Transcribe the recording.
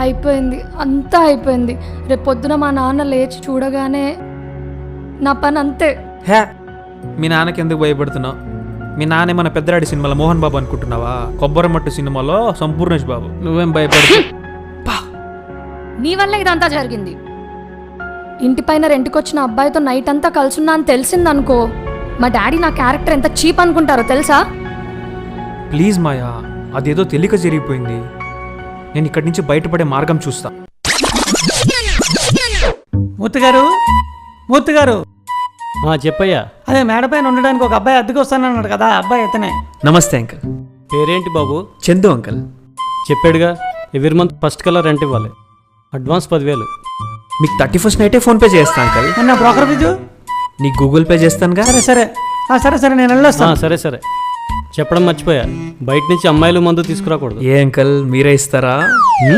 అయిపోయింది, అంతా అయిపోయింది. రేపు పొద్దున మా నాన్న లేచి చూడగానే నా పని అంతే. హే, మీ నాన్నకి ఎందుకు భయపడుతున్నావు? మీ నాన్న మన పెద్దరాడి సినిమాలో మోహన్ బాబు అనుకుంటున్నావా? కొబ్బరిమట్టు సినిమాలో సంపూర్ణేష్ బాబు. నువ్వేం భయపడు. నీ వల్ల ఇదంతా జరిగింది. ఇంటిపైన రెంట్కొచ్చిన అబ్బాయితో నైట్ అంతా కలుసున్నా అని తెలిసిందనుకో, మా డాడీ నా క్యారెక్టర్ ఎంత చీప్ అనుకుంటారో తెలుసా? ప్లీజ్ మాయా, అదేదో తెలియక జరిగిపోయింది. నేను ఇక్కడి నుంచి బయటపడే మార్గం చూస్తా. మూర్తి గారు చెప్పయ్యా. అదే మేడపైన ఉండడానికి ఒక అబ్బాయి అద్దెకి వస్తానన్నాడు కదా, అబ్బాయి అతనే. నమస్తే అంకల్. పేరేంటి బాబు? చందు అంకల్. చెప్పాడుగా, ఎవ్రీ మంత్ ఫస్ట్ కల్లా రెంట్ ఇవ్వాలి. అడ్వాన్స్ 10,000. మీకు 31st నైటే ఫోన్పే చేస్తా అంకల్. నా బ్రోకర్ ఫీజు నీకు గూగుల్ పే చేస్తానుగా. సరే సరే నేను వెళ్ళొస్తాను. సరే చెప్పడం మర్చిపోయా, బయట నుంచి అమ్మాయిలు మందు తీసుకురాకూడదు. ఏ అంకల్, మీరే ఇస్తారా?